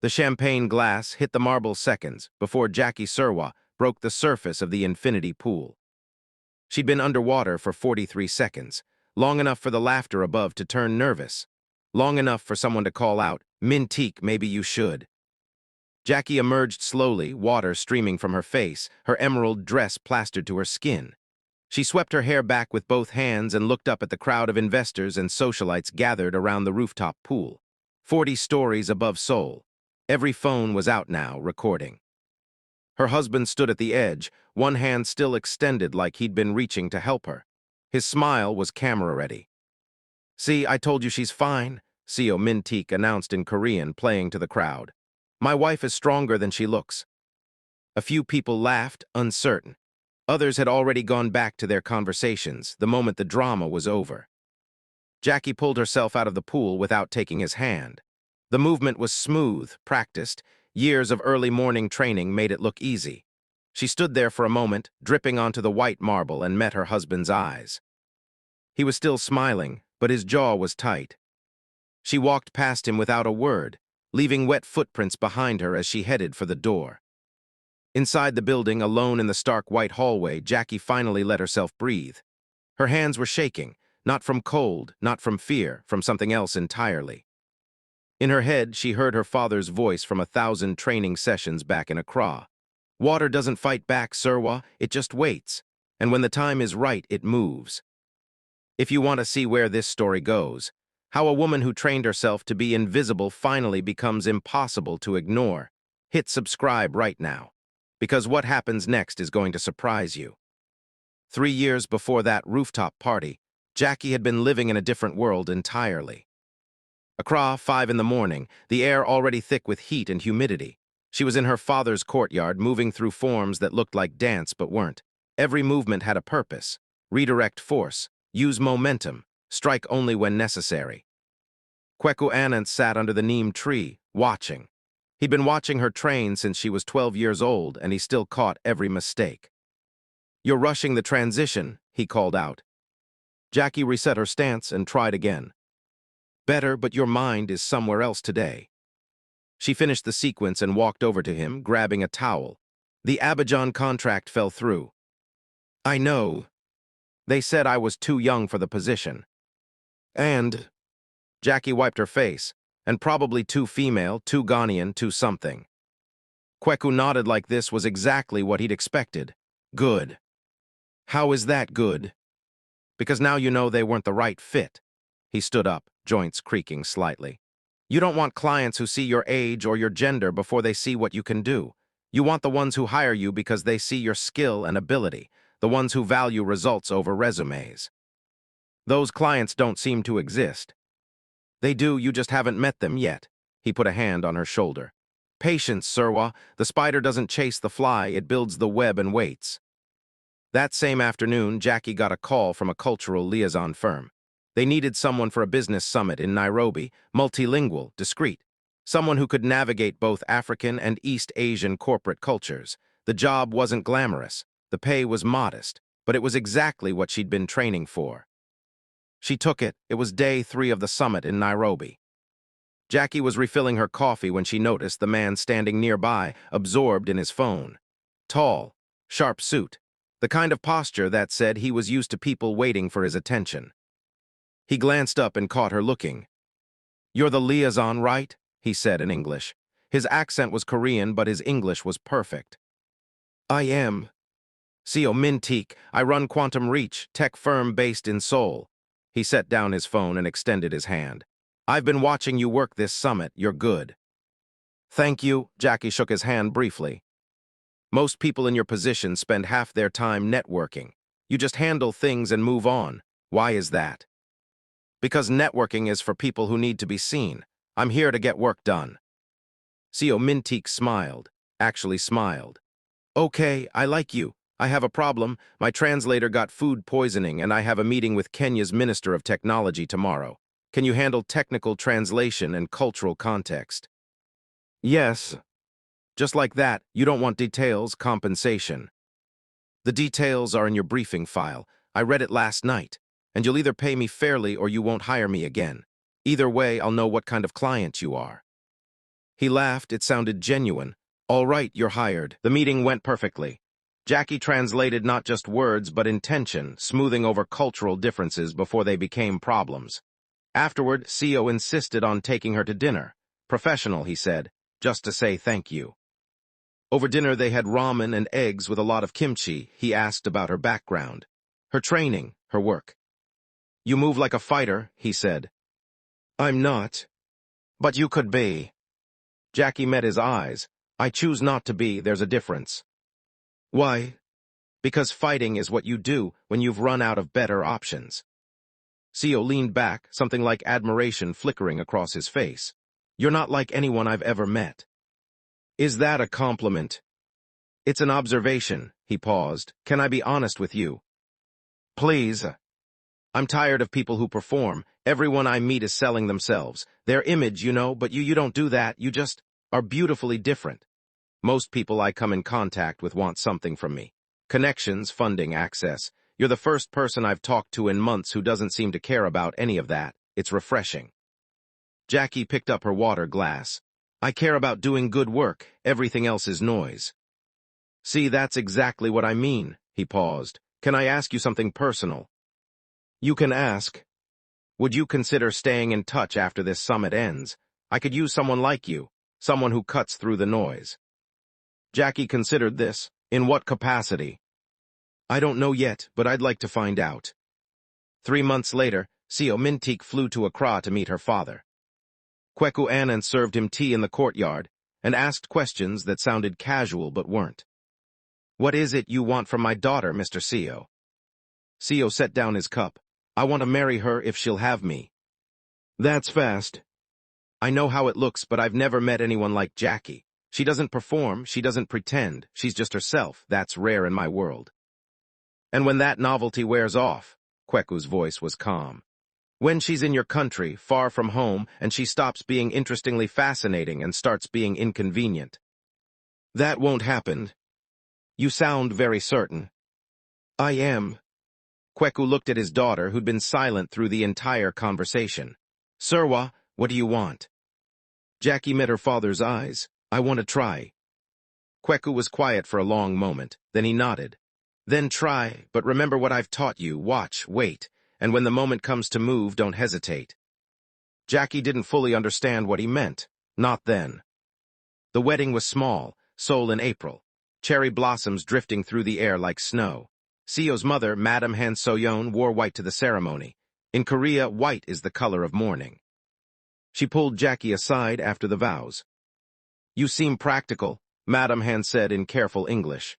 The champagne glass hit the marble seconds before Jackie Surwa broke the surface of the infinity pool. She'd been underwater for 43 seconds, long enough for the laughter above to turn nervous, long enough for someone to call out, "Mintique, maybe you should." Jackie emerged slowly, water streaming from her face, her emerald dress plastered to her skin. She swept her hair back with both hands and looked up at the crowd of investors and socialites gathered around the rooftop pool. 40 stories above Seoul. Every phone was out now, recording. Her husband stood at the edge, one hand still extended like he'd been reaching to help her. His smile was camera-ready. "See, I told you she's fine," Seo Min-teek announced in Korean, playing to the crowd. "My wife is stronger than she looks." A few people laughed, uncertain. Others had already gone back to their conversations the moment the drama was over. Jackie pulled herself out of the pool without taking his hand. The movement was smooth, practiced. Years of early morning training made it look easy. She stood there for a moment, dripping onto the white marble, and met her husband's eyes. He was still smiling, but his jaw was tight. She walked past him without a word, leaving wet footprints behind her as she headed for the door. Inside the building, alone in the stark white hallway, Jackie finally let herself breathe. Her hands were shaking, not from cold, not from fear, from something else entirely. In her head, she heard her father's voice from 1,000 training sessions back in Accra. "Water doesn't fight back, Surwa, it just waits. And when the time is right, it moves." If you want to see where this story goes, how a woman who trained herself to be invisible finally becomes impossible to ignore, hit subscribe right now. Because what happens next is going to surprise you. 3 years before that rooftop party, Jackie had been living in a different world entirely. Accra, 5 in the morning, the air already thick with heat and humidity. She was in her father's courtyard, moving through forms that looked like dance but weren't. Every movement had a purpose: redirect force, use momentum, strike only when necessary. Kweku Anant sat under the neem tree, watching. He'd been watching her train since she was 12 years old, and he still caught every mistake. "You're rushing the transition," he called out. Jackie reset her stance and tried again. "Better, but your mind is somewhere else today." She finished the sequence and walked over to him, grabbing a towel. "The Abidjan contract fell through." "I know. They said I was too young for the position." "And—" Jackie wiped her face. "And probably too female, too Ghanaian, too something." Kweku nodded like this was exactly what he'd expected. "Good." "How is that good?" "Because now you know they weren't the right fit." He stood up, joints creaking slightly. "You don't want clients who see your age or your gender before they see what you can do. You want the ones who hire you because they see your skill and ability, the ones who value results over resumes. Those clients don't seem to exist." "They do, you just haven't met them yet." He put a hand on her shoulder. "Patience, Surwa. The spider doesn't chase the fly, it builds the web and waits." That same afternoon, Jackie got a call from a cultural liaison firm. They needed someone for a business summit in Nairobi, multilingual, discreet. Someone who could navigate both African and East Asian corporate cultures. The job wasn't glamorous. The pay was modest, but it was exactly what she'd been training for. She took it. It was day 3 of the summit in Nairobi. Jackie was refilling her coffee when she noticed the man standing nearby, absorbed in his phone. Tall, sharp suit, the kind of posture that said he was used to people waiting for his attention. He glanced up and caught her looking. "You're the liaison, right?" he said in English. His accent was Korean, but his English was perfect. "I am. Seo Min-teek, I run Quantum Reach, tech firm based in Seoul." He set down his phone and extended his hand. "I've been watching you work this summit. You're good." "Thank you," Jackie shook his hand briefly. "Most people in your position spend half their time networking. You just handle things and move on. Why is that?" "Because networking is for people who need to be seen. I'm here to get work done." Seo Min-teek smiled, actually smiled. "Okay, I like you. I have a problem. My translator got food poisoning and I have a meeting with Kenya's Minister of Technology tomorrow. Can you handle technical translation and cultural context?" "Yes." Just like that, you don't want details, compensation. "The details are in your briefing file. I read it last night. And you'll either pay me fairly or you won't hire me again. Either way, I'll know what kind of client you are." He laughed. It sounded genuine. All right, you're hired. The meeting went perfectly. Jackie translated not just words, but intention, smoothing over cultural differences before they became problems. Afterward, CEO insisted on taking her to dinner. Professional, he said, just to say thank you. Over dinner, they had ramen and eggs with a lot of kimchi. He asked about her background, her training, her work. You move like a fighter, he said. I'm not. But you could be. Jackie met his eyes. I choose not to be. There's a difference. Why? Because fighting is what you do when you've run out of better options. CEO leaned back, something like admiration flickering across his face. You're not like anyone I've ever met. Is that a compliment? It's an observation, he paused. Can I be honest with you? Please. I'm tired of people who perform. Everyone I meet is selling themselves. Their image, but you don't do that. You just are beautifully different. Most people I come in contact with want something from me. Connections, funding, access. You're the first person I've talked to in months who doesn't seem to care about any of that. It's refreshing. Jackie picked up her water glass. I care about doing good work. Everything else is noise. See, that's exactly what I mean. He paused. Can I ask you something personal? You can ask. Would you consider staying in touch after this summit ends? I could use someone like you, someone who cuts through the noise. Jackie considered this. In what capacity? I don't know yet, but I'd like to find out. 3 months later, CEO Mintik flew to Accra to meet her father. Kweku Anand served him tea in the courtyard and asked questions that sounded casual but weren't. What is it you want from my daughter, Mr. CEO? CEO set down his cup. I want to marry her if she'll have me. That's fast. I know how it looks, but I've never met anyone like Jackie. She doesn't perform, she doesn't pretend, she's just herself. That's rare in my world. And when that novelty wears off, Kweku's voice was calm. When she's in your country, far from home, and she stops being interestingly fascinating and starts being inconvenient. That won't happen. You sound very certain. I am. Kweku looked at his daughter, who'd been silent through the entire conversation. Serwa, what do you want? Jackie met her father's eyes. I want to try. Kweku was quiet for a long moment. Then he nodded. Then try, but remember what I've taught you. Watch, wait, and when the moment comes to move, don't hesitate. Jackie didn't fully understand what he meant. Not then. The wedding was small, Seoul in April. Cherry blossoms drifting through the air like snow. Seo's mother, Madam Han So-yeon, wore white to the ceremony. In Korea, white is the color of mourning. She pulled Jackie aside after the vows. You seem practical, Madam Han said in careful English.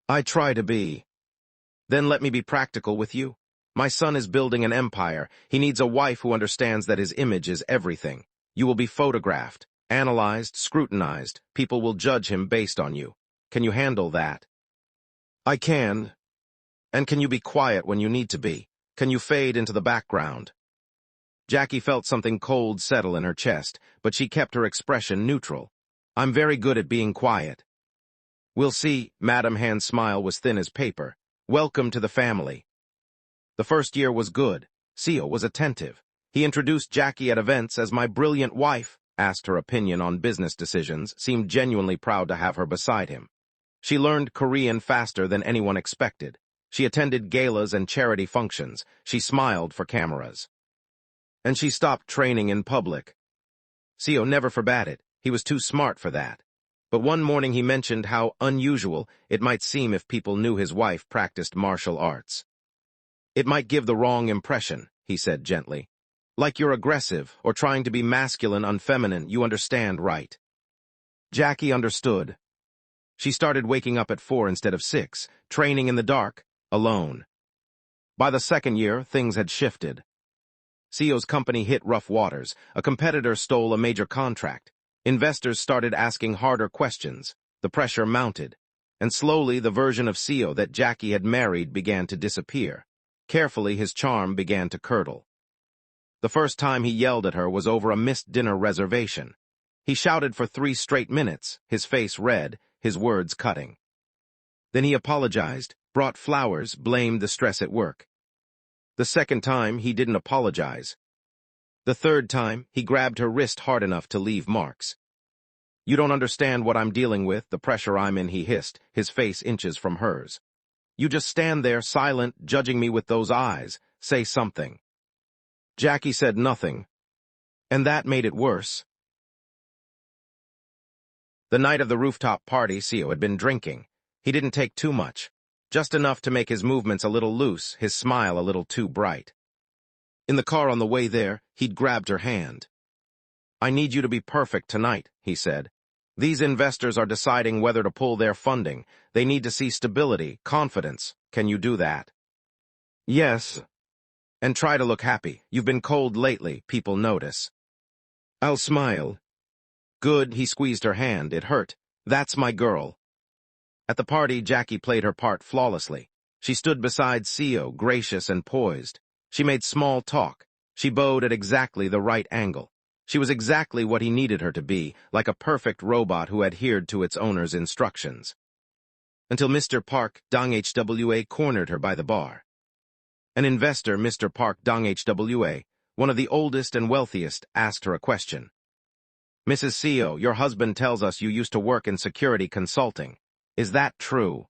I try to be. Then let me be practical with you. My son is building an empire. He needs a wife who understands that his image is everything. You will be photographed, analyzed, scrutinized. People will judge him based on you. Can you handle that? I can. And can you be quiet when you need to be? Can you fade into the background? Jackie felt something cold settle in her chest, but she kept her expression neutral. I'm very good at being quiet. We'll see. Madam Han's smile was thin as paper. Welcome to the family. The first year was good. CEO was attentive. He introduced Jackie at events as my brilliant wife, asked her opinion on business decisions, seemed genuinely proud to have her beside him. She learned Korean faster than anyone expected. She attended galas and charity functions. She smiled for cameras. And she stopped training in public. CEO never forbade it. He was too smart for that. But one morning he mentioned how unusual it might seem if people knew his wife practiced martial arts. It might give the wrong impression, he said gently. Like you're aggressive or trying to be masculine, unfeminine, you understand, right? Jackie understood. She started waking up at 4 instead of 6, training in the dark, alone. By the second year, things had shifted. CEO's company hit rough waters. A competitor stole a major contract. Investors started asking harder questions. The pressure mounted. And slowly, the version of CEO that Jackie had married began to disappear. Carefully, his charm began to curdle. The first time he yelled at her was over a missed dinner reservation. He shouted for 3 straight minutes, his face red, his words cutting. Then he apologized, brought flowers, blamed the stress at work. The second time, he didn't apologize. The third time, he grabbed her wrist hard enough to leave marks. You don't understand what I'm dealing with, the pressure I'm in, he hissed, his face inches from hers. You just stand there, silent, judging me with those eyes. Say something. Jackie said nothing, and that made it worse. The night of the rooftop party, Seo had been drinking. He didn't take too much, just enough to make his movements a little loose, his smile a little too bright. In the car on the way there, he'd grabbed her hand. I need you to be perfect tonight, he said. These investors are deciding whether to pull their funding. They need to see stability, confidence. Can you do that? Yes. And try to look happy. You've been cold lately, people notice. I'll smile. Good, he squeezed her hand. It hurt. That's my girl. At the party, Jackie played her part flawlessly. She stood beside Seo, gracious and poised. She made small talk. She bowed at exactly the right angle. She was exactly what he needed her to be, like a perfect robot who adhered to its owner's instructions. Until Mr. Park Dong-hwa cornered her by the bar. An investor, Mr. Park Dong-hwa, one of the oldest and wealthiest, asked her a question. Mrs. Seo, your husband tells us you used to work in security consulting. Is that true?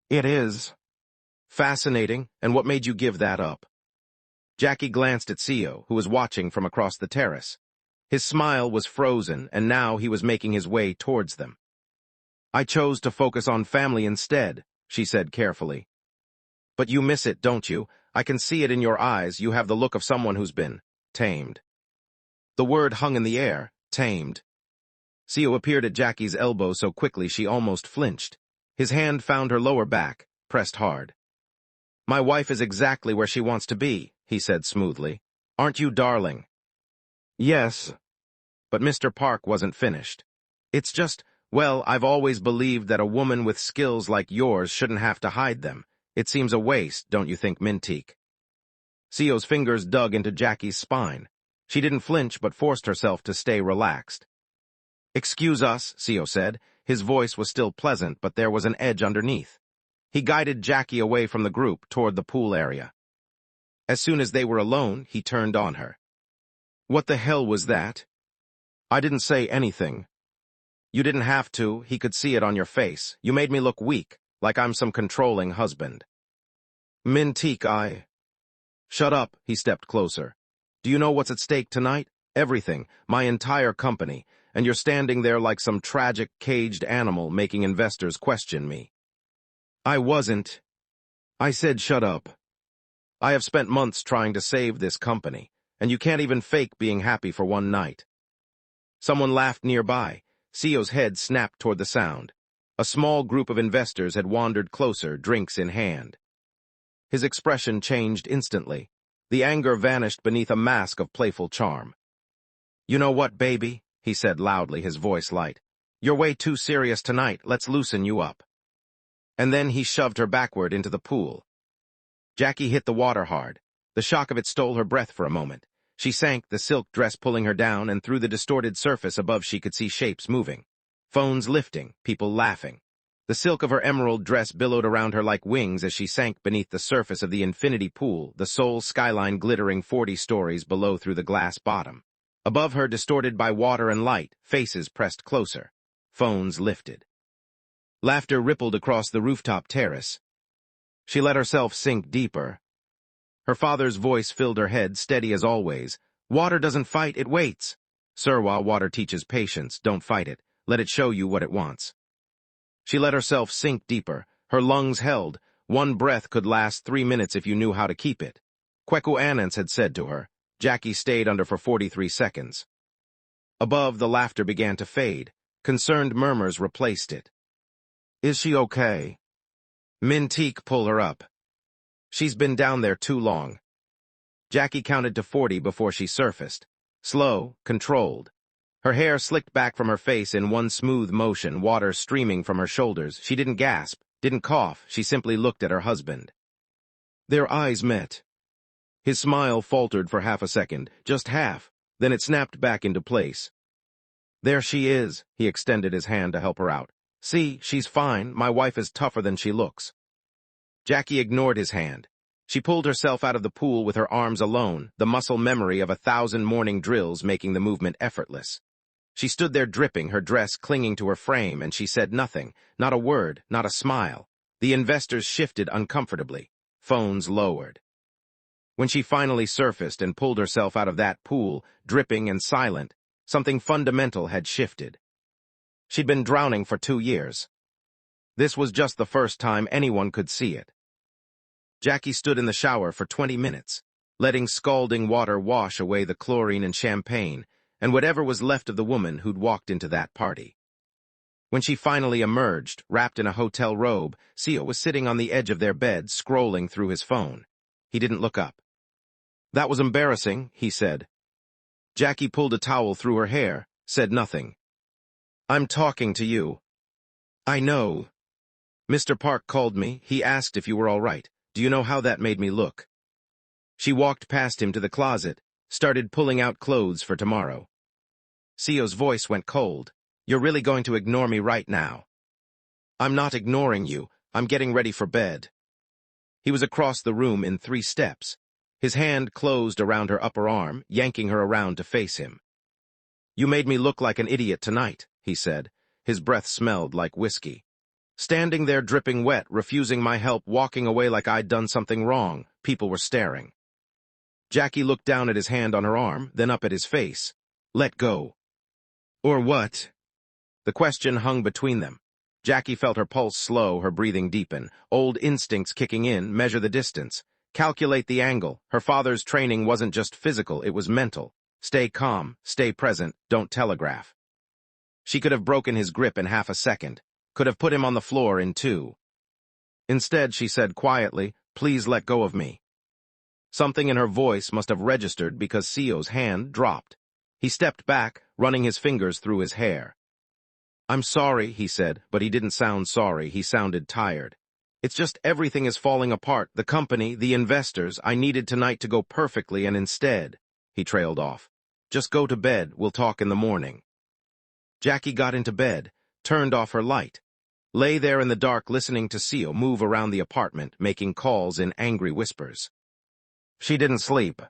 It is. Fascinating, and what made you give that up? Jackie glanced at Seo, who was watching from across the terrace. His smile was frozen, and now he was making his way towards them. I chose to focus on family instead, she said carefully. But you miss it, don't you? I can see it in your eyes. You have the look of someone who's been tamed. The word hung in the air, tamed. Seo appeared at Jackie's elbow so quickly she almost flinched. His hand found her lower back, pressed hard. My wife is exactly where she wants to be, he said smoothly. Aren't you, darling? Yes. But Mr. Park wasn't finished. It's just, well, I've always believed that a woman with skills like yours shouldn't have to hide them. It seems a waste, don't you think, Mintique? Seo's fingers dug into Jackie's spine. She didn't flinch but forced herself to stay relaxed. Excuse us, Seo said. His voice was still pleasant, but there was an edge underneath. He guided Jackie away from the group toward the pool area. As soon as they were alone, he turned on her. What the hell was that? I didn't say anything. You didn't have to. He could see it on your face. You made me look weak, like I'm some controlling husband. Mintique, I... Shut up, he stepped closer. Do you know what's at stake tonight? Everything, my entire company, and you're standing there like some tragic, caged animal making investors question me. I wasn't. I said shut up. I have spent months trying to save this company, and you can't even fake being happy for one night. Someone laughed nearby. Seo's head snapped toward the sound. A small group of investors had wandered closer, drinks in hand. His expression changed instantly. The anger vanished beneath a mask of playful charm. You know what, baby? He said loudly, his voice light. You're way too serious tonight. Let's loosen you up. And then he shoved her backward into the pool. Jackie hit the water hard. The shock of it stole her breath for a moment. She sank, the silk dress pulling her down, and through the distorted surface above she could see shapes moving. Phones lifting, people laughing. The silk of her emerald dress billowed around her like wings as she sank beneath the surface of the infinity pool, the Seoul skyline glittering 40 stories below through the glass bottom. Above her, distorted by water and light, faces pressed closer. Phones lifted. Laughter rippled across the rooftop terrace. She let herself sink deeper. Her father's voice filled her head, steady as always. Water doesn't fight, it waits. Surwa, water teaches patience. Don't fight it. Let it show you what it wants. She let herself sink deeper. Her lungs held. One breath could last 3 minutes if you knew how to keep it. Kweku Anans had said to her. Jackie stayed under for 43 seconds. Above, the laughter began to fade. Concerned murmurs replaced it. Is she okay? Mintique, pull her up. She's been down there too long. Jackie counted to 40 before she surfaced. Slow, controlled. Her hair slicked back from her face in one smooth motion, water streaming from her shoulders. She didn't gasp, didn't cough. She simply looked at her husband. Their eyes met. His smile faltered for half a second, just half, then it snapped back into place. There she is, he extended his hand to help her out. See, she's fine. My wife is tougher than she looks. Jackie ignored his hand. She pulled herself out of the pool with her arms alone, the muscle memory of 1,000 morning drills making the movement effortless. She stood there dripping, her dress clinging to her frame, and she said nothing, not a word, not a smile. The investors shifted uncomfortably. Phones lowered. When she finally surfaced and pulled herself out of that pool, dripping and silent, something fundamental had shifted. She'd been drowning for 2 years. This was just the first time anyone could see it. Jackie stood in the shower for 20 minutes, letting scalding water wash away the chlorine and champagne, and whatever was left of the woman who'd walked into that party. When she finally emerged, wrapped in a hotel robe, Seo was sitting on the edge of their bed, scrolling through his phone. He didn't look up. "That was embarrassing," he said. Jackie pulled a towel through her hair, said nothing. "I'm talking to you." "I know. Mr. Park called me. He asked if you were all right. Do you know how that made me look?" She walked past him to the closet, started pulling out clothes for tomorrow. Seo's voice went cold. "You're really going to ignore me right now?" "I'm not ignoring you. I'm getting ready for bed." He was across the room in 3 steps. His hand closed around her upper arm, yanking her around to face him. "You made me look like an idiot tonight," he said. His breath smelled like whiskey. "Standing there dripping wet, refusing my help, walking away like I'd done something wrong. People were staring." Jackie looked down at his hand on her arm, then up at his face. "Let go." "Or what?" The question hung between them. Jackie felt her pulse slow, her breathing deepen, old instincts kicking in, measure the distance, calculate the angle. Her father's training wasn't just physical, it was mental. Stay calm, stay present, don't telegraph. She could have broken his grip in half a second, could have put him on the floor in 2. Instead, she said quietly, "Please let go of me." Something in her voice must have registered because Seo's hand dropped. He stepped back, running his fingers through his hair. "I'm sorry," he said, but he didn't sound sorry, he sounded tired. "It's just everything is falling apart, the company, the investors. I needed tonight to go perfectly, and instead," he trailed off. "Just go to bed, we'll talk in the morning." Jackie got into bed, turned off her light, lay there in the dark listening to Seo move around the apartment, making calls in angry whispers. She didn't sleep.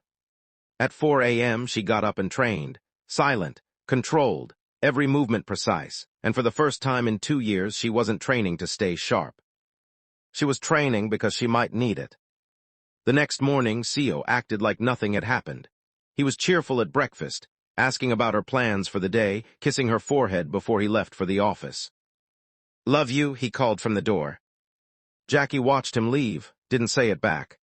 At 4 a.m. she got up and trained, silent, controlled, every movement precise, and for the first time in 2 years she wasn't training to stay sharp. She was training because she might need it. The next morning, Seo acted like nothing had happened. He was cheerful at breakfast, asking about her plans for the day, kissing her forehead before he left for the office. "Love you," he called from the door. Jackie watched him leave, didn't say it back.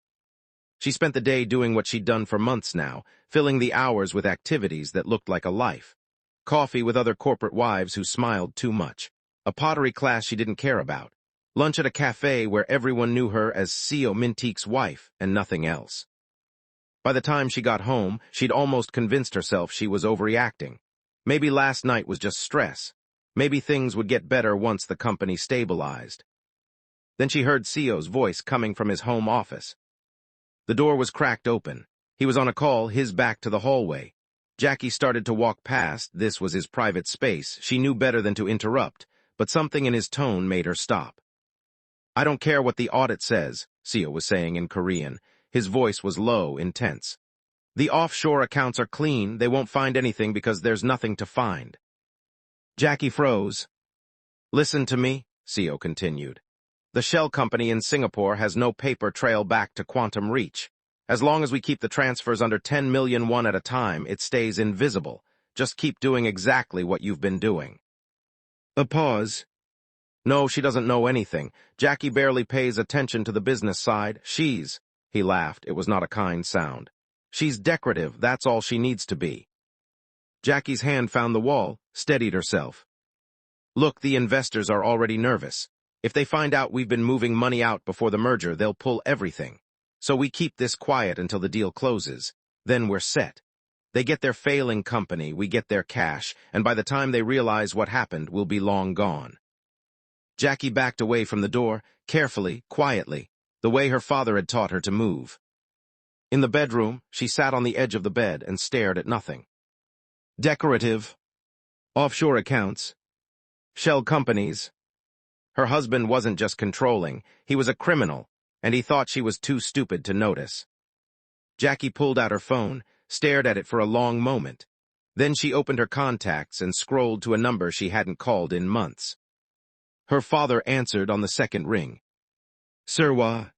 She spent the day doing what she'd done for months now, filling the hours with activities that looked like a life. Coffee with other corporate wives who smiled too much. A pottery class she didn't care about. Lunch at a cafe where everyone knew her as Seo Minteek's wife and nothing else. By the time she got home, she'd almost convinced herself she was overreacting. Maybe last night was just stress. Maybe things would get better once the company stabilized. Then she heard Seo's voice coming from his home office. The door was cracked open. He was on a call, his back to the hallway. Jackie started to walk past. This was his private space. She knew better than to interrupt, but something in his tone made her stop. "I don't care what the audit says," Seo was saying in Korean. His voice was low, intense. "The offshore accounts are clean. They won't find anything because there's nothing to find." Jackie froze. "Listen to me," Seo continued. "The shell company in Singapore has no paper trail back to Quantum Reach. As long as we keep the transfers under 10 million won at a time, it stays invisible. Just keep doing exactly what you've been doing." A pause. "No, she doesn't know anything. Jackie barely pays attention to the business side. He laughed. It was not a kind sound. "She's decorative. That's all she needs to be." Jackie's hand found the wall, steadied herself. "Look, the investors are already nervous. If they find out we've been moving money out before the merger, they'll pull everything. So we keep this quiet until the deal closes. Then we're set. They get their failing company, we get their cash, and by the time they realize what happened, we'll be long gone." Jackie backed away from the door, carefully, quietly, the way her father had taught her to move. In the bedroom, she sat on the edge of the bed and stared at nothing. Decorative. Offshore accounts. Shell companies. Her husband wasn't just controlling, he was a criminal, and he thought she was too stupid to notice. Jackie pulled out her phone, stared at it for a long moment. Then she opened her contacts and scrolled to a number she hadn't called in months. Her father answered on the second ring. Serwa.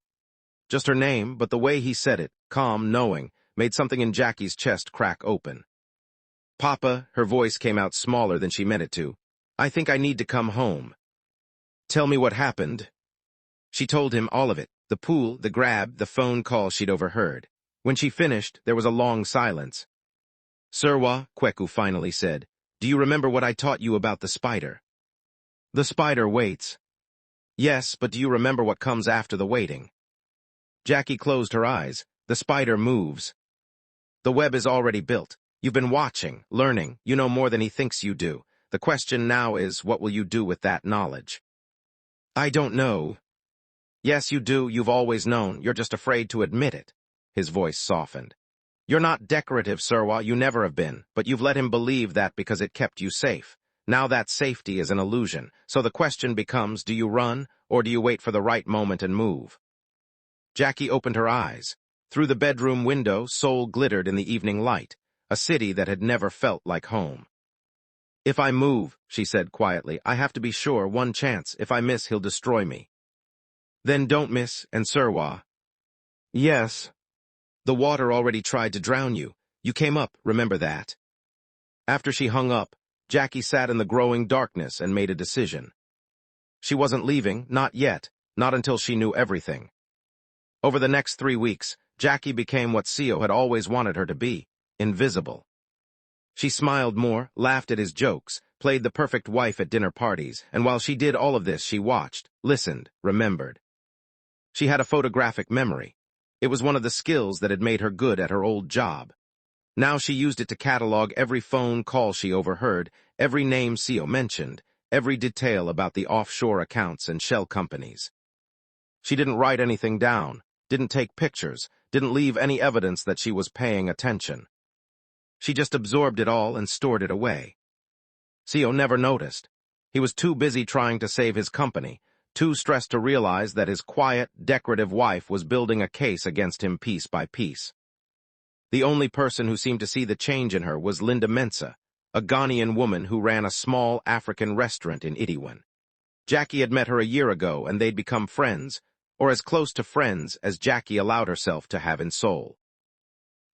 Just her name, but the way he said it, calm, knowing, made something in Jackie's chest crack open. Papa, her voice came out smaller than she meant it to. I think I need to come home. Tell me what happened. She told him all of it, the pool, the grab, the phone call she'd overheard. When she finished, there was a long silence. Serwa, Kweku finally said, do you remember what I taught you about the spider? The spider waits. Yes, but do you remember what comes after the waiting? Jackie closed her eyes. The spider moves. The web is already built. You've been watching, learning, you know more than he thinks you do. The question now is, what will you do with that knowledge? I don't know. Yes, you do, you've always known, you're just afraid to admit it. His voice softened. You're not decorative, Serwa, you never have been, but you've let him believe that because it kept you safe. Now that safety is an illusion, so the question becomes, do you run, or do you wait for the right moment and move? Jackie opened her eyes. Through the bedroom window, Seoul glittered in the evening light, a city that had never felt like home. If I move, she said quietly, I have to be sure, one chance, if I miss, he'll destroy me. Then don't miss, and Serwa. Yes. The water already tried to drown you. You came up, remember that. After she hung up, Jackie sat in the growing darkness and made a decision. She wasn't leaving, not yet, not until she knew everything. Over the next 3 weeks, Jackie became what Seo had always wanted her to be, invisible. She smiled more, laughed at his jokes, played the perfect wife at dinner parties, and while she did all of this, she watched, listened, remembered. She had a photographic memory. It was one of the skills that had made her good at her old job. Now she used it to catalog every phone call she overheard, every name Seo mentioned, every detail about the offshore accounts and shell companies. She didn't write anything down, didn't take pictures, didn't leave any evidence that she was paying attention. She just absorbed it all and stored it away. Seo never noticed. He was too busy trying to save his company, too stressed to realize that his quiet, decorative wife was building a case against him piece by piece. The only person who seemed to see the change in her was Linda Mensah, a Ghanaian woman who ran a small African restaurant in Itaewon. Jackie had met her a year ago and they'd become friends, or as close to friends as Jackie allowed herself to have in Seoul.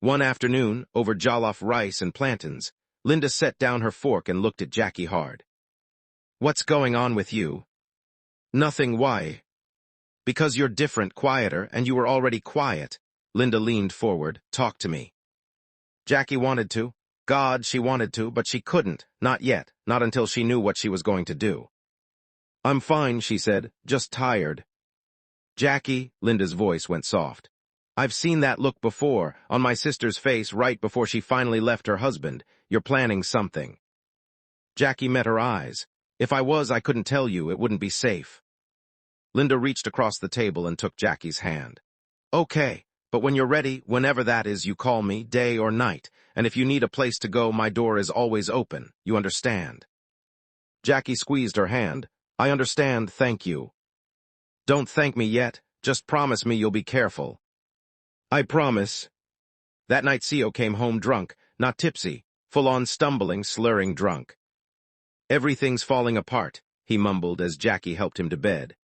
One afternoon, over jollof rice and plantains, Linda set down her fork and looked at Jackie hard. What's going on with you? Nothing, why? Because you're different, quieter, and you were already quiet. Linda leaned forward, talk to me. Jackie wanted to. God, she wanted to, but she couldn't, not yet, not until she knew what she was going to do. I'm fine, she said, just tired. Jackie, Linda's voice went soft. I've seen that look before, on my sister's face right before she finally left her husband. You're planning something. Jackie met her eyes. If I was, I couldn't tell you, it wouldn't be safe. Linda reached across the table and took Jackie's hand. Okay, but when you're ready, whenever that is, you call me, day or night, and if you need a place to go, my door is always open, you understand? Jackie squeezed her hand. I understand, thank you. Don't thank me yet, just promise me you'll be careful. I promise. That night Seo came home drunk, not tipsy, full-on stumbling, slurring drunk. Everything's falling apart, he mumbled as Jackie helped him to bed.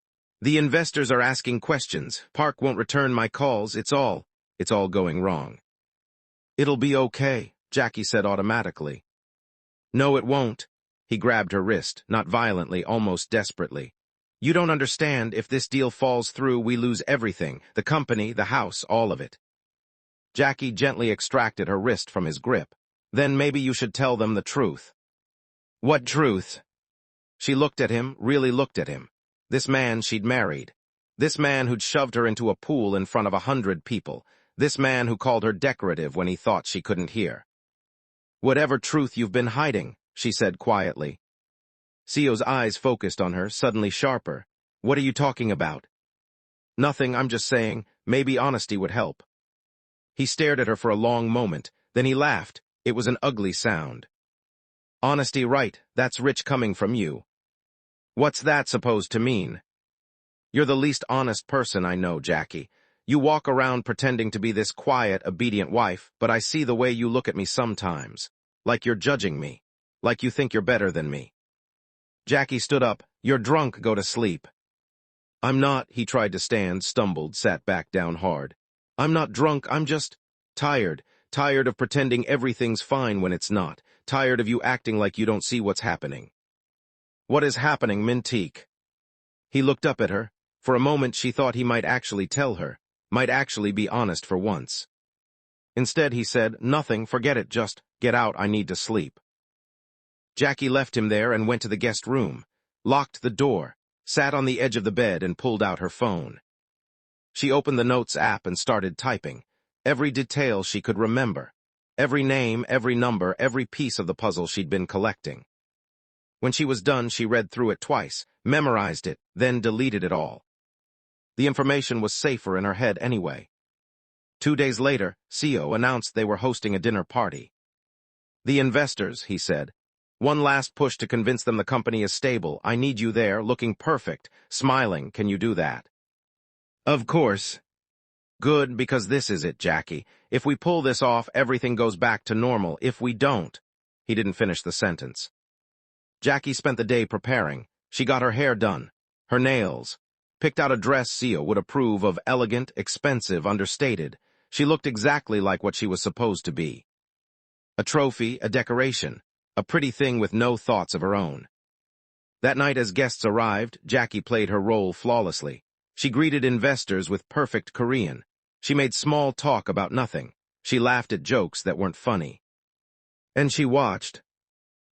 The investors are asking questions, Park won't return my calls, it's all going wrong. It'll be okay, Jackie said automatically. No, it won't. He grabbed her wrist, not violently, almost desperately. You don't understand, if this deal falls through, we lose everything, the company, the house, all of it. Jackie gently extracted her wrist from his grip. Then maybe you should tell them the truth. What truth? She looked at him, really looked at him. This man she'd married. This man who'd shoved her into a pool in front of 100 people. This man who called her decorative when he thought she couldn't hear. Whatever truth you've been hiding, she said quietly. Seo's eyes focused on her, suddenly sharper. What are you talking about? Nothing, I'm just saying, maybe honesty would help. He stared at her for a long moment, then he laughed. It was an ugly sound. Honesty, right, that's rich coming from you. What's that supposed to mean? You're the least honest person I know, Jackie. You walk around pretending to be this quiet, obedient wife, but I see the way you look at me sometimes. Like you're judging me. Like you think you're better than me. Jackie stood up. You're drunk, go to sleep. I'm not, he tried to stand, stumbled, sat back down hard. I'm not drunk, I'm just tired. Tired of pretending everything's fine when it's not. Tired of you acting like you don't see what's happening. What is happening, Mintique? He looked up at her. For a moment she thought he might actually tell her, might actually be honest for once. Instead he said, nothing, forget it, just get out, I need to sleep. Jackie left him there and went to the guest room, locked the door, sat on the edge of the bed and pulled out her phone. She opened the Notes app and started typing, every detail she could remember, every name, every number, every piece of the puzzle she'd been collecting. When she was done, she read through it twice, memorized it, then deleted it all. The information was safer in her head anyway. 2 days later, CEO announced they were hosting a dinner party. The investors, he said. One last push to convince them the company is stable. I need you there, looking perfect, smiling. Can you do that? Of course. Good, because this is it, Jackie. If we pull this off, everything goes back to normal. If we don't... He didn't finish the sentence. Jackie spent the day preparing. She got her hair done, her nails, picked out a dress CEO would approve of, elegant, expensive, understated. She looked exactly like what she was supposed to be. A trophy, a decoration, a pretty thing with no thoughts of her own. That night as guests arrived, Jackie played her role flawlessly. She greeted investors with perfect Korean. She made small talk about nothing. She laughed at jokes that weren't funny. And she watched.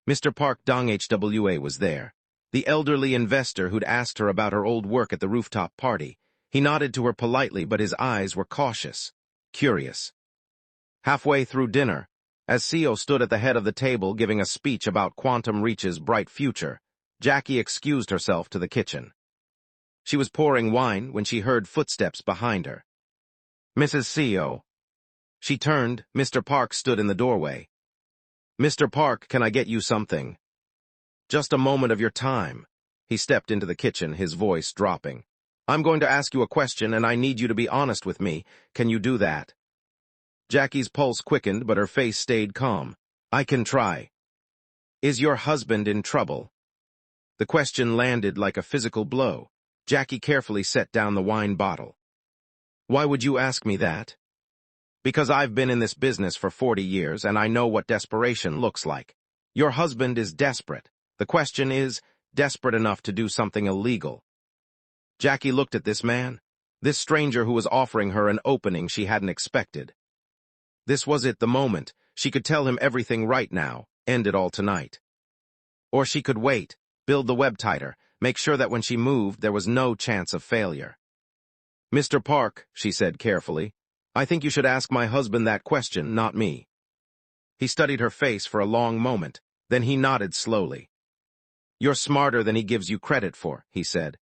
Mr. Park Dong-hwa was there, the elderly investor who'd asked her about her old work at the rooftop party. He nodded to her politely, but his eyes were cautious, curious. Halfway through dinner, as CEO stood at the head of the table giving a speech about Quantum Reach's bright future, Jackie excused herself to the kitchen. She was pouring wine when she heard footsteps behind her. Mrs. CEO. She turned. Mr. Park stood in the doorway. Mr. Park, can I get you something? Just a moment of your time. He stepped into the kitchen, his voice dropping. I'm going to ask you a question and I need you to be honest with me. Can you do that? Jackie's pulse quickened, but her face stayed calm. I can try. Is your husband in trouble? The question landed like a physical blow. Jackie carefully set down the wine bottle. Why would you ask me that? Because I've been in this business for 40 years and I know what desperation looks like. Your husband is desperate. The question is, desperate enough to do something illegal. Jackie looked at this man, this stranger who was offering her an opening she hadn't expected. This was it, the moment. She could tell him everything right now, end it all tonight. Or she could wait, build the web tighter, make sure that when she moved there was no chance of failure. Mr. Park, she said carefully, I think you should ask my husband that question, not me. He studied her face for a long moment, then he nodded slowly. You're smarter than he gives you credit for, he said.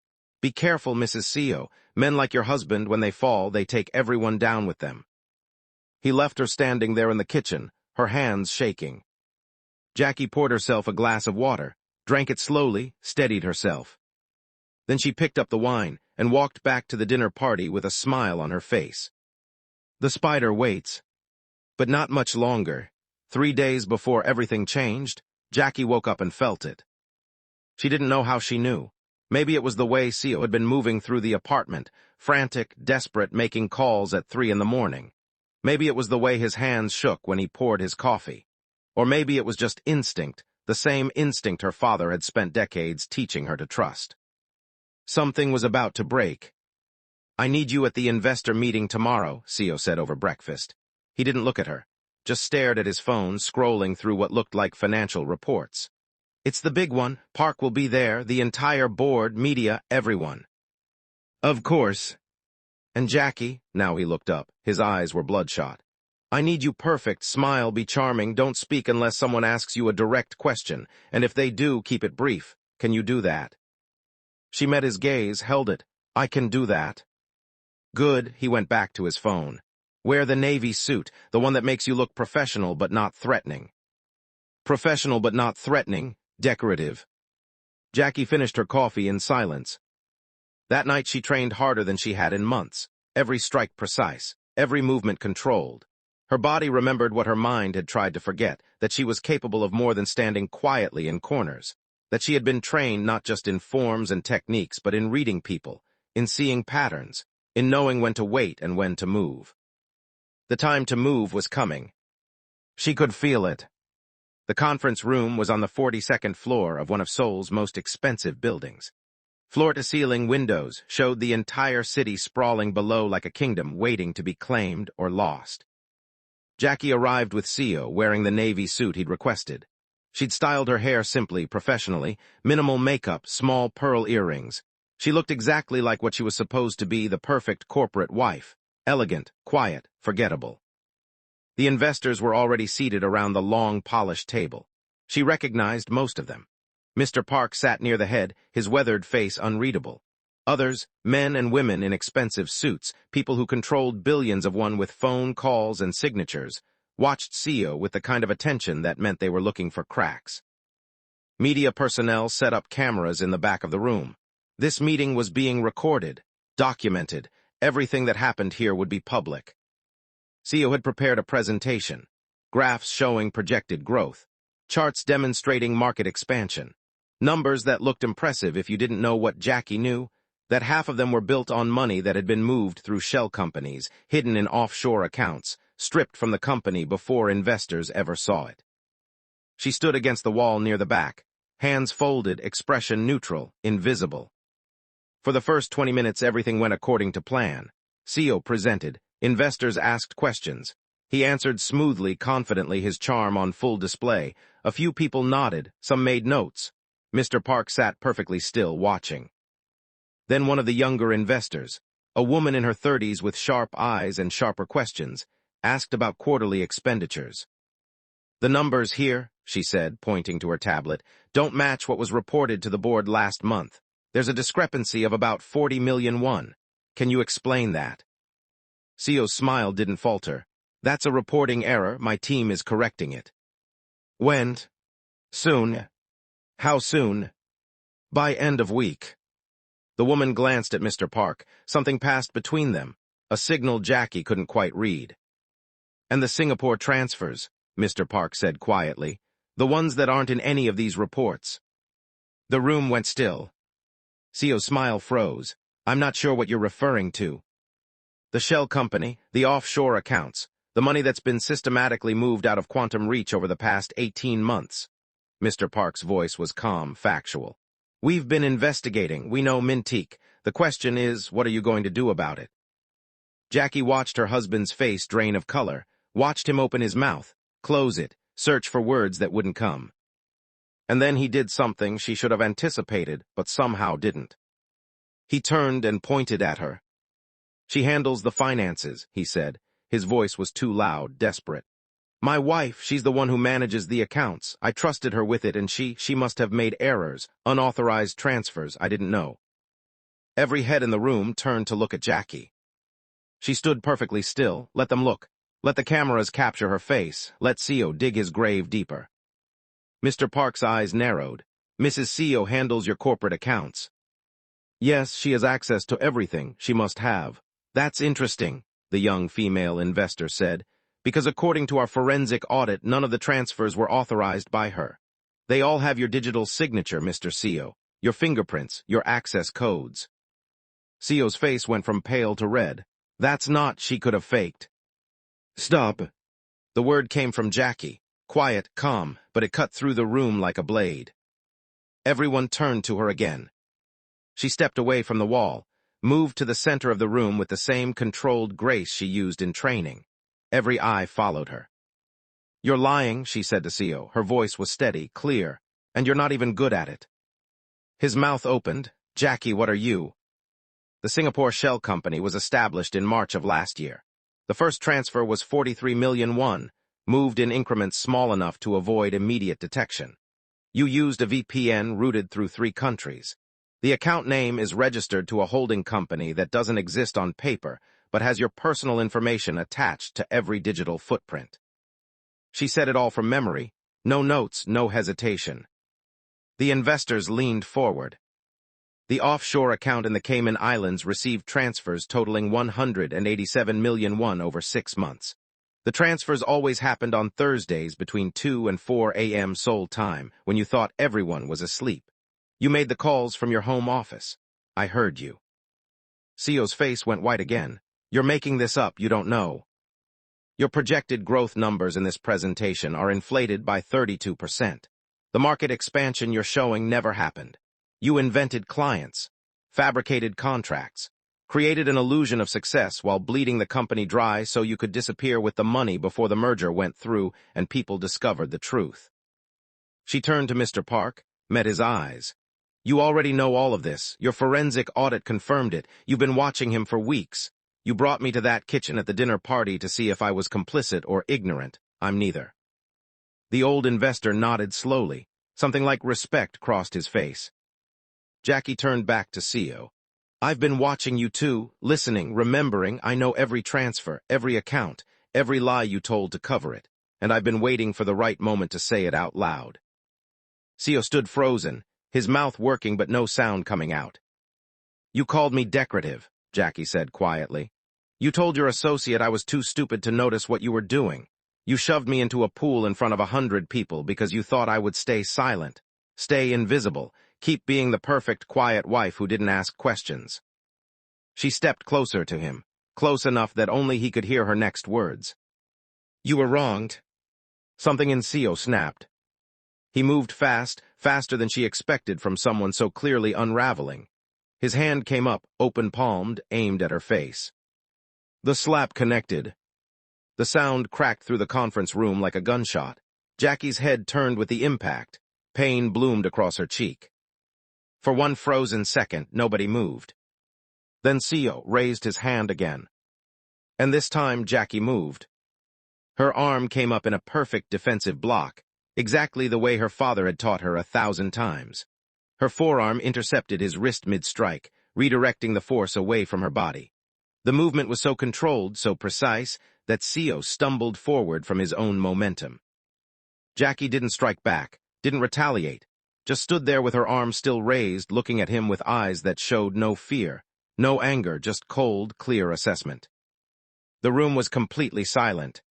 Be careful, Mrs. CEO. Men like your husband, when they fall, they take everyone down with them. He left her standing there in the kitchen, her hands shaking. Jackie poured herself a glass of water, drank it slowly, steadied herself. Then she picked up the wine and walked back to the dinner party with a smile on her face. The spider waits. But not much longer. 3 days before everything changed, Jackie woke up and felt it. She didn't know how she knew. Maybe it was the way CEO had been moving through the apartment, frantic, desperate, making calls at 3 in the morning. Maybe it was the way his hands shook when he poured his coffee. Or maybe it was just instinct, the same instinct her father had spent decades teaching her to trust. Something was about to break. I need you at the investor meeting tomorrow, CEO said over breakfast. He didn't look at her, just stared at his phone, scrolling through what looked like financial reports. It's the big one. Park will be there, the entire board, media, everyone. Of course. And Jackie, now he looked up, his eyes were bloodshot. I need you perfect, smile, be charming, don't speak unless someone asks you a direct question, and if they do, keep it brief. Can you do that? She met his gaze, held it. I can do that. Good, he went back to his phone. Wear the navy suit, the one that makes you look professional but not threatening. Professional but not threatening, decorative. Jackie finished her coffee in silence. That night she trained harder than she had in months, every strike precise, every movement controlled. Her body remembered what her mind had tried to forget, that she was capable of more than standing quietly in corners, that she had been trained not just in forms and techniques, but in reading people, in seeing patterns, in knowing when to wait and when to move. The time to move was coming. She could feel it. The conference room was on the 42nd floor of one of Seoul's most expensive buildings. Floor-to-ceiling windows showed the entire city sprawling below like a kingdom waiting to be claimed or lost. Jackie arrived with Seo wearing the navy suit he'd requested. She'd styled her hair simply, professionally, minimal makeup, small pearl earrings. She looked exactly like what she was supposed to be, the perfect corporate wife. Elegant, quiet, forgettable. The investors were already seated around the long, polished table. She recognized most of them. Mr. Park sat near the head, his weathered face unreadable. Others, men and women in expensive suits, people who controlled billions of won with phone calls and signatures, watched Seo with the kind of attention that meant they were looking for cracks. Media personnel set up cameras in the back of the room. This meeting was being recorded, documented. Everything that happened here would be public. Seo had prepared a presentation, graphs showing projected growth, charts demonstrating market expansion, numbers that looked impressive if you didn't know what Jackie knew, that half of them were built on money that had been moved through shell companies, hidden in offshore accounts, stripped from the company before investors ever saw it. She stood against the wall near the back, hands folded, expression neutral, invisible. For the first 20 minutes, everything went according to plan. Seo presented. Investors asked questions. He answered smoothly, confidently, his charm on full display. A few people nodded, some made notes. Mr. Park sat perfectly still, watching. Then one of the younger investors, a woman in her 30s with sharp eyes and sharper questions, asked about quarterly expenditures. "The numbers here," she said, pointing to her tablet, "don't match what was reported to the board last month. There's a discrepancy of about 40 million won. Can you explain that?" Seo's smile didn't falter. "That's a reporting error. My team is correcting it." "When?" "Soon." "How soon?" "By end of week." The woman glanced at Mr. Park. Something passed between them, a signal Jackie couldn't quite read. "And the Singapore transfers," Mr. Park said quietly, "the ones that aren't in any of these reports." The room went still. Seo's smile froze. "I'm not sure what you're referring to." "The shell company, the offshore accounts, the money that's been systematically moved out of quantum reach over the past 18 months. Mr. Park's voice was calm, factual. "We've been investigating. We know Mintique. The question is, what are you going to do about it?" Jackie watched her husband's face drain of color, watched him open his mouth, close it, search for words that wouldn't come. And then he did something she should have anticipated, but somehow didn't. He turned and pointed at her. "She handles the finances," he said. His voice was too loud, desperate. "My wife, she's the one who manages the accounts. I trusted her with it, and she must have made errors, unauthorized transfers, I didn't know." Every head in the room turned to look at Jackie. She stood perfectly still. Let them look. Let the cameras capture her face. Let Seo dig his grave deeper. Mr. Park's eyes narrowed. "Mrs. Seo handles your corporate accounts." "Yes, she has access to everything. She must have." "That's interesting," the young female investor said, "because according to our forensic audit, none of the transfers were authorized by her. They all have your digital signature, Mr. Seo, your fingerprints, your access codes." Seo's face went from pale to red. "That's not she could have faked." "Stop." The word came from Jackie, quiet, calm, but it cut through the room like a blade. Everyone turned to her again. She stepped away from the wall, moved to the center of the room with the same controlled grace she used in training. Every eye followed her. "You're lying," she said to Seo. Her voice was steady, clear, "and you're not even good at it." His mouth opened. "Jackie, what are you?" The Singapore Shell Company was established in March of last year. The first transfer was 43 million won, moved in increments small enough to avoid immediate detection. You used a VPN routed through 3 countries. The account name is registered to a holding company that doesn't exist on paper, but has your personal information attached to every digital footprint. She said it all from memory. No notes, no hesitation. The investors leaned forward. The offshore account in the Cayman Islands received transfers totaling 187 million won over 6 months. The transfers always happened on Thursdays between 2 and 4 a.m. Seoul time, when you thought everyone was asleep. You made the calls from your home office. I heard you. Seo's face went white again. You're making this up, you don't know. Your projected growth numbers in this presentation are inflated by 32%. The market expansion you're showing never happened. You invented clients, fabricated contracts, created an illusion of success while bleeding the company dry so you could disappear with the money before the merger went through and people discovered the truth. She turned to Mr. Park, met his eyes. You already know all of this. Your forensic audit confirmed it. You've been watching him for weeks. You brought me to that kitchen at the dinner party to see if I was complicit or ignorant. I'm neither. The old investor nodded slowly. Something like respect crossed his face. Jackie turned back to Seo. I've been watching you too, listening, remembering. I know every transfer, every account, every lie you told to cover it, and I've been waiting for the right moment to say it out loud. Seo stood frozen, his mouth working but no sound coming out. You called me decorative, Jackie said quietly. You told your associate I was too stupid to notice what you were doing. You shoved me into a pool in front of 100 people because you thought I would stay silent, stay invisible, keep being the perfect, quiet wife who didn't ask questions. She stepped closer to him, close enough that only he could hear her next words. You were wronged. Something in Seo snapped. He moved fast, faster than she expected from someone so clearly unraveling. His hand came up, open-palmed, aimed at her face. The slap connected. The sound cracked through the conference room like a gunshot. Jackie's head turned with the impact. Pain bloomed across her cheek. For one frozen second, nobody moved. Then Seo raised his hand again. And this time, Jackie moved. Her arm came up in a perfect defensive block, exactly the way her father had taught her 1,000 times. Her forearm intercepted his wrist mid-strike, redirecting the force away from her body. The movement was so controlled, so precise, that Seo stumbled forward from his own momentum. Jackie didn't strike back, didn't retaliate, just stood there with her arm still raised, looking at him with eyes that showed no fear, no anger, just cold, clear assessment. The room was completely silent.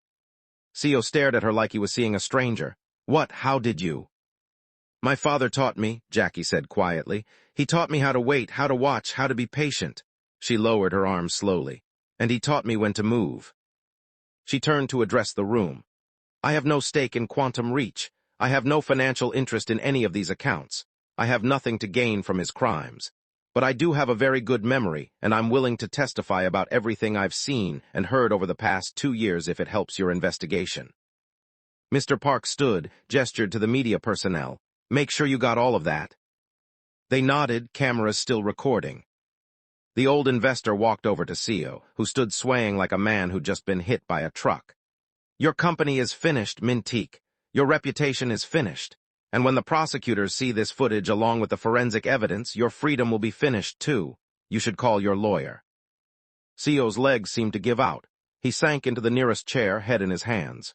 Seo stared at her like he was seeing a stranger. What? How did you? My father taught me, Jackie said quietly. He taught me how to wait, how to watch, how to be patient. She lowered her arms slowly. And he taught me when to move. She turned to address the room. I have no stake in Quantum Reach. I have no financial interest in any of these accounts. I have nothing to gain from his crimes. But I do have a very good memory, and I'm willing to testify about everything I've seen and heard over the past 2 years if it helps your investigation. Mr. Park stood, gestured to the media personnel. Make sure you got all of that. They nodded, cameras still recording. The old investor walked over to Seo, who stood swaying like a man who'd just been hit by a truck. Your company is finished, Mintique. Your reputation is finished. And when the prosecutors see this footage along with the forensic evidence, your freedom will be finished too. You should call your lawyer. Seo's legs seemed to give out. He sank into the nearest chair, head in his hands.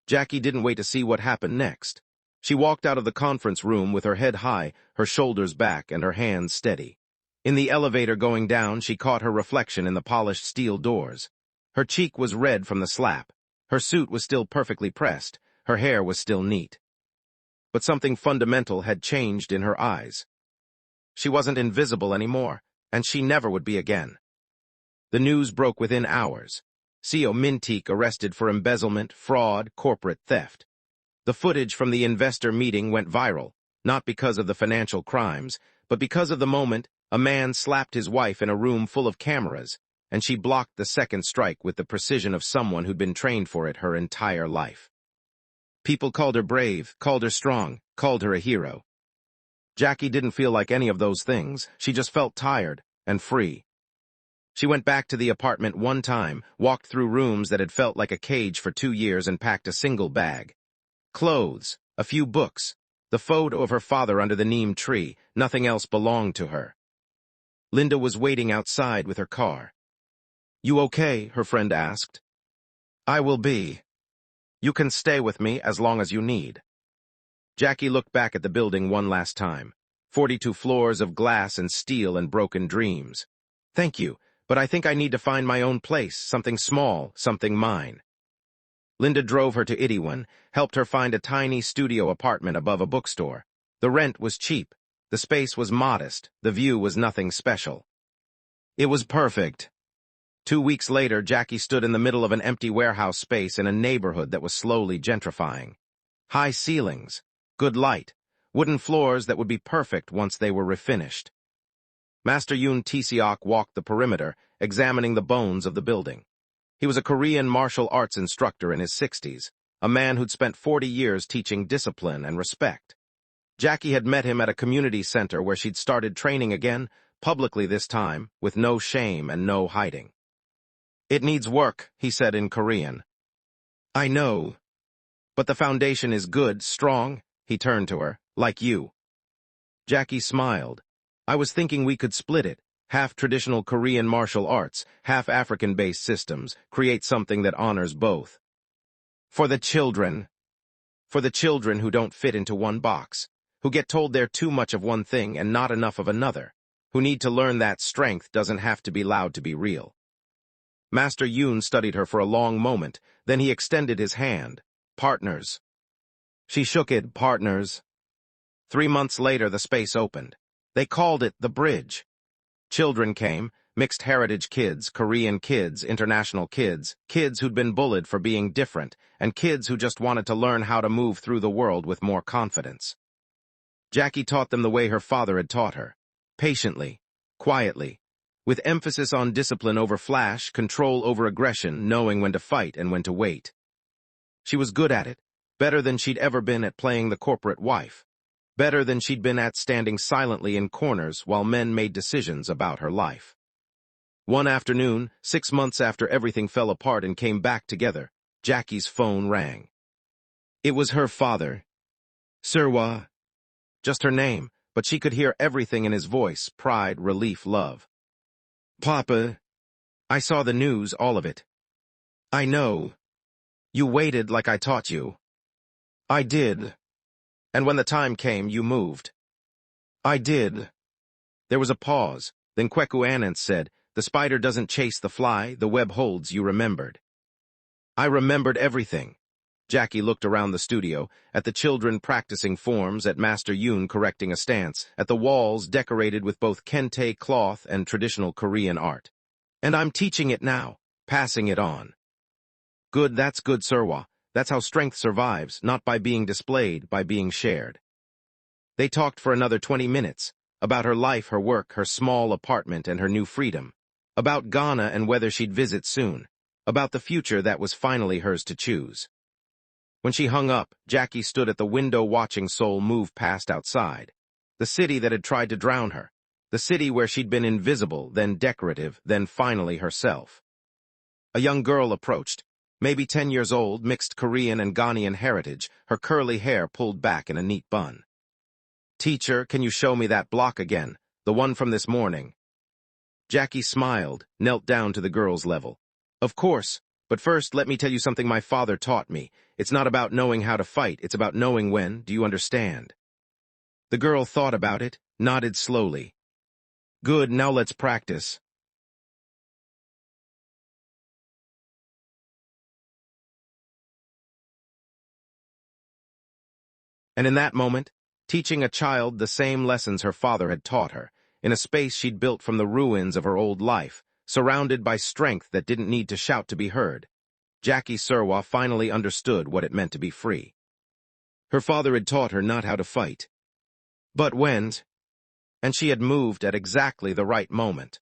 Jackie didn't wait to see what happened next. She walked out of the conference room with her head high, her shoulders back, and her hands steady. In the elevator going down, she caught her reflection in the polished steel doors. Her cheek was red from the slap. Her suit was still perfectly pressed. Her hair was still neat. But something fundamental had changed in her eyes. She wasn't invisible anymore, and she never would be again. The news broke within hours. Seo Mintique arrested for embezzlement, fraud, corporate theft. The footage from the investor meeting went viral, not because of the financial crimes, but because of the moment a man slapped his wife in a room full of cameras, and she blocked the second strike with the precision of someone who'd been trained for it her entire life. People called her brave, called her strong, called her a hero. Jackie didn't feel like any of those things. She just felt tired and free. She went back to the apartment one time, walked through rooms that had felt like a cage for 2 years and packed a single bag. Clothes, a few books, the photo of her father under the neem tree, nothing else belonged to her. Linda was waiting outside with her car. You okay? Her friend asked. I will be. You can stay with me as long as you need. Jackie looked back at the building one last time. 42 floors of glass and steel and broken dreams. Thank you, but I think I need to find my own place, something small, something mine. Linda drove her to Itaewon, helped her find a tiny studio apartment above a bookstore. The rent was cheap. The space was modest. The view was nothing special. It was perfect. 2 weeks later, Jackie stood in the middle of an empty warehouse space in a neighborhood that was slowly gentrifying. High ceilings, good light, wooden floors that would be perfect once they were refinished. Master Yoon Tae-seok walked the perimeter, examining the bones of the building. He was a Korean martial arts instructor in his 60s, a man who'd spent 40 years teaching discipline and respect. Jackie had met him at a community center where she'd started training again, publicly this time, with no shame and no hiding. "It needs work," he said in Korean. "I know. But the foundation is good, strong," he turned to her, "like you." Jackie smiled. "I was thinking we could split it, half traditional Korean martial arts, half African-based systems, create something that honors both. For the children. For the children who don't fit into one box, who get told they're too much of one thing and not enough of another, who need to learn that strength doesn't have to be loud to be real." Master Yoon studied her for a long moment, then he extended his hand. "Partners." She shook it, "Partners." 3 months later, the space opened. They called it the Bridge. Children came, mixed heritage kids, Korean kids, international kids, kids who'd been bullied for being different, and kids who just wanted to learn how to move through the world with more confidence. Jackie taught them the way her father had taught her. Patiently, quietly, with emphasis on discipline over flash, control over aggression, knowing when to fight and when to wait. She was good at it, better than she'd ever been at playing the corporate wife, better than she'd been at standing silently in corners while men made decisions about her life. One afternoon, 6 months after everything fell apart and came back together, Jackie's phone rang. It was her father. Serwa. Just her name, but she could hear everything in his voice, pride, relief, love. "Papa, I saw the news, all of it. I know. You waited like I taught you." "I did. And when the time came, you moved." "I did." There was a pause. Then Kweku Anant said, "The spider doesn't chase the fly, the web holds, you remembered." "I remembered everything." Jackie looked around the studio, at the children practicing forms, at Master Yoon correcting a stance, at the walls decorated with both kente cloth and traditional Korean art. "And I'm teaching it now, passing it on." "Good, that's good, Serwa. That's how strength survives, not by being displayed, by being shared." They talked for another 20 minutes, about her life, her work, her small apartment, and her new freedom, about Ghana and whether she'd visit soon, about the future that was finally hers to choose. When she hung up, Jackie stood at the window watching Seoul move past outside. The city that had tried to drown her. The city where she'd been invisible, then decorative, then finally herself. A young girl approached, maybe 10 years old, mixed Korean and Ghanaian heritage, her curly hair pulled back in a neat bun. "Teacher, can you show me that block again, the one from this morning?" Jackie smiled, knelt down to the girl's level. "Of course. But first, let me tell you something my father taught me. It's not about knowing how to fight, it's about knowing when. Do you understand?" The girl thought about it, nodded slowly. "Good, now let's practice." And in that moment, teaching a child the same lessons her father had taught her, in a space she'd built from the ruins of her old life, surrounded by strength that didn't need to shout to be heard, Jackie Serwa finally understood what it meant to be free. Her father had taught her not how to fight, but when, and she had moved at exactly the right moment.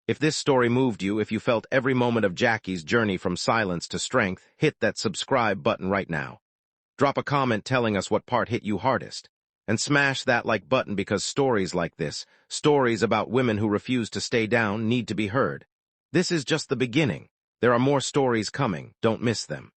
If this story moved you, if you felt every moment of Jackie's journey from silence to strength, hit that subscribe button right now. Drop a comment telling us what part hit you hardest. And smash that like button because stories like this, stories about women who refuse to stay down, need to be heard. This is just the beginning. There are more stories coming. Don't miss them.